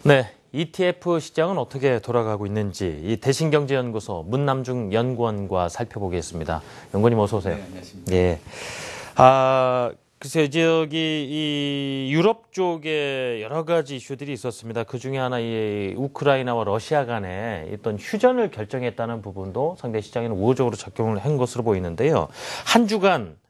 네, ETF 시장은 어떻게 돌아가고 있는지 이 대신경제연구소 문남중 연구원과 살펴보겠습니다. 연구원님 어서 오세요. 네, 안녕하십니까. 예. 글쎄요, 저기 이 유럽 쪽에 여러 가지 이슈들이 있었습니다. 그 중에 하나 이 우크라이나와 러시아 간에 어떤 휴전을 결정했다는 부분도 상대 시장에는 우호적으로 작용을 한 것으로 보이는데요. 한 주간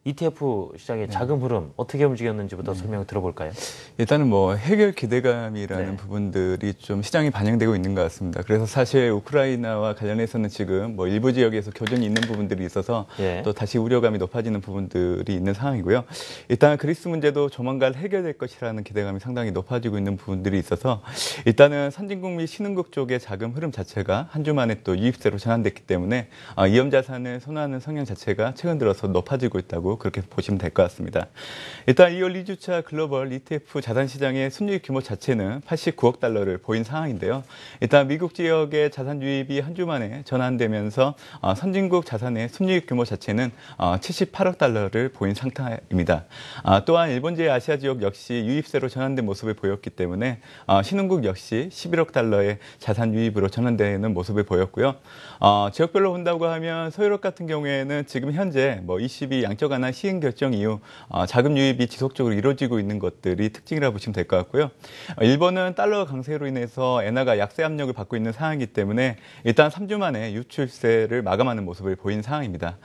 ETF 시장의 자금 흐름 어떻게 움직였는지부터 설명을 들어볼까요? 일단은 뭐 해결 기대감이라는 네. 부분들이 좀 시장에 반영되고 있는 것 같습니다. 그래서 사실 우크라이나와 관련해서는 지금 뭐 일부 지역에서 교전이 있는 부분들이 있어서 예. 또 다시 우려감이 높아지는 부분들이 있는 상황이고요. 일단 그리스 문제도 조만간 해결될 것이라는 기대감이 상당히 높아지고 있는 부분들이 있어서 일단은 선진국 및 신흥국 쪽의 자금 흐름 자체가 한 주 만에 또 유입세로 전환됐기 때문에 위험 자산을 선호하는 성향 자체가 최근 들어서 높아지고 있다고 그렇게 보시면 될 것 같습니다. 일단 2월 2주차 글로벌 ETF 자산 시장의 순유입 규모 자체는 89억 달러를 보인 상황인데요. 일단 미국 지역의 자산 유입이 한 주 만에 전환되면서 선진국 자산의 순유입 규모 자체는 78억 달러를 보인 상태입니다. 또한 일본 제 아시아 지역 역시 유입세로 전환된 모습을 보였기 때문에 신흥국 역시 11억 달러의 자산 유입으로 전환되는 모습을 보였고요. 지역별로 본다고 하면 서유럽 같은 경우에는 지금 현재 뭐 ECB 양적 완화 시행 결정 이후 자금 유입이 지속적으로 이루어지고 있는 것들이 특징이라 보시면 될 것 같고요. 일본은 달러 강세로 인해서 엔화가 약세 압력을 받고 있는 상황이기 때문에 일단 3주 만에 유출세를 마감하는 모습을 보인 상황입니다.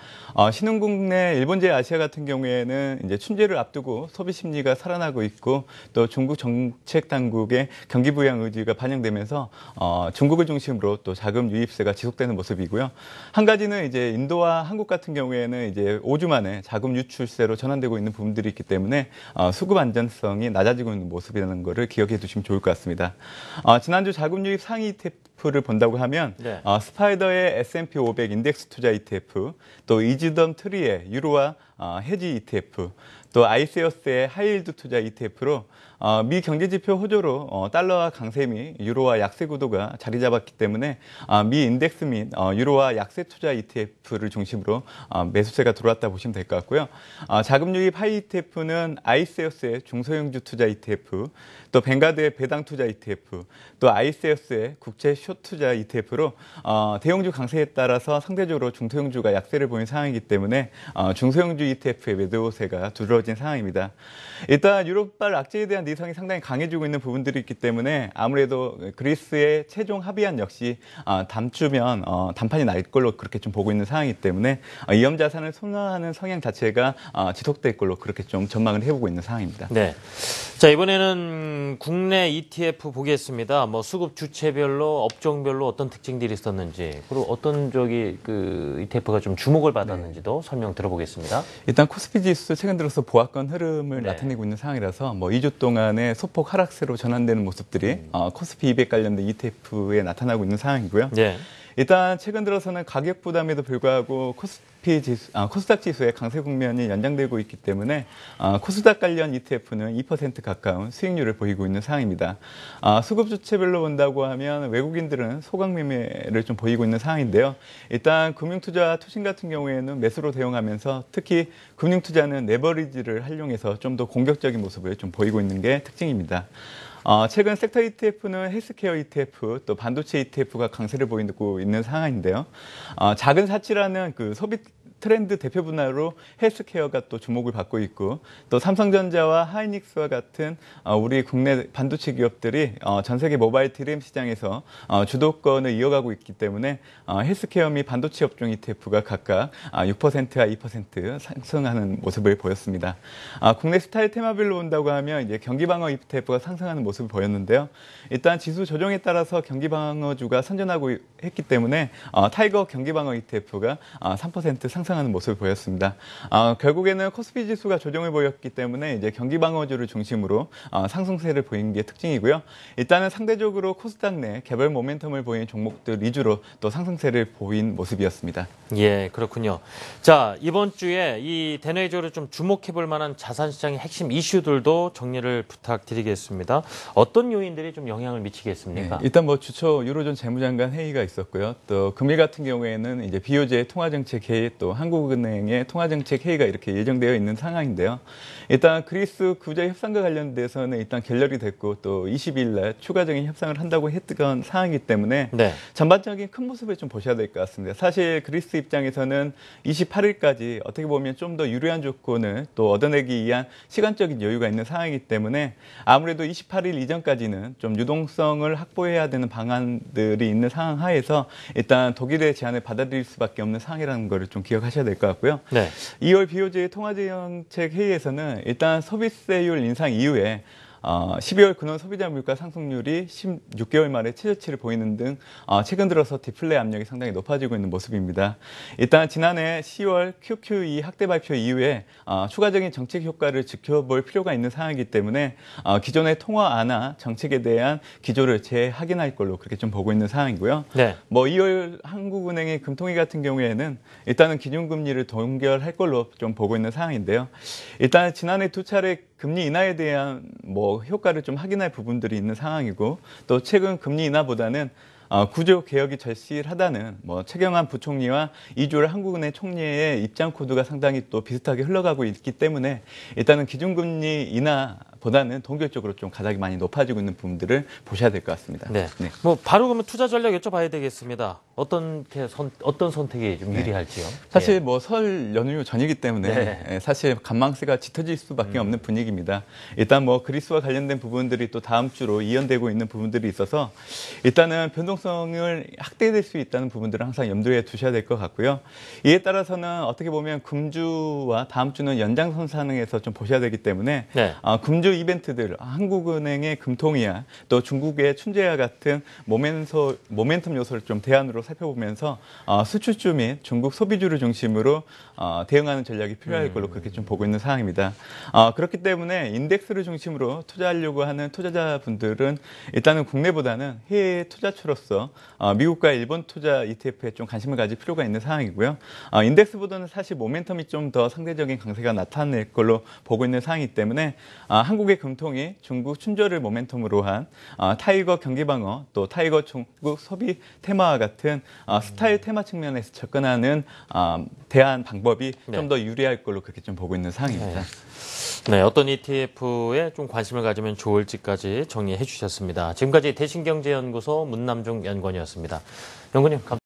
신흥국 내 일본 제 아시아 같은 경우에는 이제 춘제를 앞두고 소비 심리가 살아나고 있고 또 중국 정책 당국의 경기 부양 의지가 반영되면서 중국을 중심으로 또 자금 유입세가 지속되는 모습이고요. 한 가지는 이제 인도와 한국 같은 경우에는 이제 5주 만에 자금 유출세로 전환되고 있는 부분들이 있기 때문에 수급 안전성이 낮아지고 있는 모습이라는 것을 기억해 두시면 좋을 것 같습니다. 지난주 자금 유입 상위 ETF를 본다고 하면 네. 스파이더의 S&P 500 인덱스 투자 ETF, 또 이즈덤 트리의 유로화 해지 ETF, 또 아이세어스의 하이힐드 투자 ETF로 미 경제지표 호조로 달러와 강세 및 유로화 약세 구도가 자리 잡았기 때문에 미 인덱스 및 유로화 약세 투자 ETF를 중심으로 매수세가 들어왔다 보시면 될 것 같고요. 자금 유입 하이 ETF는 아이세어스의 중소형주 투자 ETF, 또 뱅가드의 배당 투자 ETF, 또 아이세어스의 국채 숏 투자 ETF로 대형주 강세에 따라서 상대적으로 중소형주가 약세를 보인 상황이기 때문에 중소형주 ETF의 매도세가 두드러진 상황입니다. 일단 유럽발 악재에 대한 예상이 상당히 강해지고 있는 부분들이 있기 때문에 아무래도 그리스의 최종 합의안 역시 다음 주면 단판이 날 걸로 그렇게 좀 보고 있는 상황이기 때문에 위험 자산을 선호하는 성향 자체가 지속될 걸로 그렇게 좀 전망을 해보고 있는 상황입니다. 네. 자, 이번에는 국내 ETF 보겠습니다. 뭐 수급 주체별로 업종별로 어떤 특징들이 있었는지 그리고 어떤 그 ETF가 좀 주목을 받았는지도 설명 들어보겠습니다. 일단 코스피 지수 최근 들어서 보합권 흐름을 네. 나타내고 있는 상황이라서 뭐 2주 동안의 소폭 하락세로 전환되는 모습들이 코스피 200 관련된 ETF에 나타나고 있는 상황이고요. 네. 일단 최근 들어서는 가격 부담에도 불구하고 코스닥 지수의 강세 국면이 연장되고 있기 때문에 코스닥 관련 ETF는 2% 가까운 수익률을 보이고 있는 상황입니다. 수급 주체별로 본다고 하면 외국인들은 소강 매매를 좀 보이고 있는 상황인데요. 일단 금융투자 투신 같은 경우에는 매수로 대응하면서 특히 금융투자는 레버리지를 활용해서 좀 더 공격적인 모습을 좀 보이고 있는 게 특징입니다. 최근 섹터 ETF는 헬스케어 ETF, 또 반도체 ETF가 강세를 보이고 있는 상황인데요. 작은 사치라는 그 소비 트렌드 대표 분야로 헬스케어가 또 주목을 받고 있고 또 삼성전자와 하이닉스와 같은 우리 국내 반도체 기업들이 전 세계 모바일 드림 시장에서 주도권을 이어가고 있기 때문에 헬스케어 및 반도체 업종 ETF가 각각 6%와 2% 상승하는 모습을 보였습니다. 국내 스타일 테마별로 본다고 하면 이제 경기방어 ETF가 상승하는 모습을 보였는데요. 일단 지수 조정에 따라서 경기방어주가 선전하고 했기 때문에 타이거 경기방어 ETF가 3% 상승하는 모습을 보였습니다. 결국에는 코스피 지수가 조정을 보였기 때문에 이제 경기방어주를 중심으로 상승세를 보인 게 특징이고요. 일단은 상대적으로 코스닥 내 개별 모멘텀을 보인 종목들 위주로 또 상승세를 보인 모습이었습니다. 예, 그렇군요. 자, 이번 주에 이 대내적으로 좀 주목해 볼 만한 자산시장의 핵심 이슈들도 정리를 부탁드리겠습니다. 어떤 요인들이 좀 영향을 미치겠습니까? 네, 일단 뭐 주초 유로존 재무장관 회의가 있었고요. 또 금일 같은 경우에는 이제 BOJ 통화정책 회의 또 한국은행의 통화정책 회의가 이렇게 예정되어 있는 상황인데요. 일단 그리스 구제 협상과 관련돼서는 일단 결렬이 됐고 또 20일 날 추가적인 협상을 한다고 했던 상황이기 때문에 네. 전반적인 큰 모습을 좀 보셔야 될 것 같습니다. 사실 그리스 입장에서는 28일까지 어떻게 보면 좀 더 유리한 조건을 또 얻어내기 위한 시간적인 여유가 있는 상황이기 때문에 아무래도 28일 이전까지는 좀 유동성을 확보해야 되는 방안들이 있는 상황 하에서 일단 독일의 제안을 받아들일 수밖에 없는 상황이라는 것을 좀 기억하셔야 될 것 같고요. 네. 2월 BOJ 통화정책 회의에서는 일단 소비세율 인상 이후에 12월 근원 소비자 물가 상승률이 16개월 만에 최저치를 보이는 등 최근 들어서 디플레 압력이 상당히 높아지고 있는 모습입니다. 일단 지난해 10월 QQE 확대 발표 이후에 추가적인 정책 효과를 지켜볼 필요가 있는 상황이기 때문에 기존의 통화 완화 정책에 대한 기조를 재확인할 걸로 그렇게 좀 보고 있는 상황이고요. 네. 뭐 2월 한국은행의 금통위 같은 경우에는 일단은 기준금리를 동결할 걸로 좀 보고 있는 상황인데요. 일단 지난해 두 차례 금리 인하에 대한 뭐 효과를 좀 확인할 부분들이 있는 상황이고 또 최근 금리 인하보다는 구조 개혁이 절실하다는 뭐 최경환 부총리와 이주열 한국은행 총리의 입장 코드가 상당히 또 비슷하게 흘러가고 있기 때문에 일단은 기준금리 인하보다는 동결적으로 좀 가닥이 많이 높아지고 있는 부분들을 보셔야 될 것 같습니다. 네. 네. 뭐 바로 그러면 투자 전략 여쭤봐야 되겠습니다. 어떤 선택이 좀 유리할지요? 사실 뭐 설 연휴 전이기 때문에 네. 사실 관망세가 짙어질 수밖에 없는 분위기입니다. 일단 뭐 그리스와 관련된 부분들이 또 다음 주로 이연되고 있는 부분들이 있어서 일단은 변동성을 확대될 수 있다는 부분들을 항상 염두에 두셔야 될 것 같고요. 이에 따라서는 어떻게 보면 금주와 다음 주는 연장선 상황에서 좀 보셔야 되기 때문에 네. 금주 이벤트들 한국은행의 금통위와 또 중국의 춘제와 같은 모멘텀 요소를 좀 대안으로 살펴보면서 수출주 및 중국 소비주를 중심으로 대응하는 전략이 필요할 걸로 그렇게 좀 보고 있는 상황입니다. 그렇기 때문에 인덱스를 중심으로 투자하려고 하는 투자자분들은 일단은 국내보다는 해외 투자처로서 미국과 일본 투자 ETF에 좀 관심을 가질 필요가 있는 상황이고요. 인덱스보다는 사실 모멘텀이 좀 더 상대적인 강세가 나타낼 걸로 보고 있는 상황이기 때문에 한국의 금통위, 중국 춘저를 모멘텀으로 한 타이거 경기방어, 또 타이거 중국 소비 테마와 같은 스타일 테마 측면에서 접근하는 대안 방법이 네. 좀 더 유리할 걸로 그렇게 좀 보고 있는 상황입니다. 네, 어떤 ETF에 좀 관심을 가지면 좋을지까지 정리해 주셨습니다. 지금까지 대신경제연구소 문남중 연구원이었습니다. 연구원님, 감사합니다.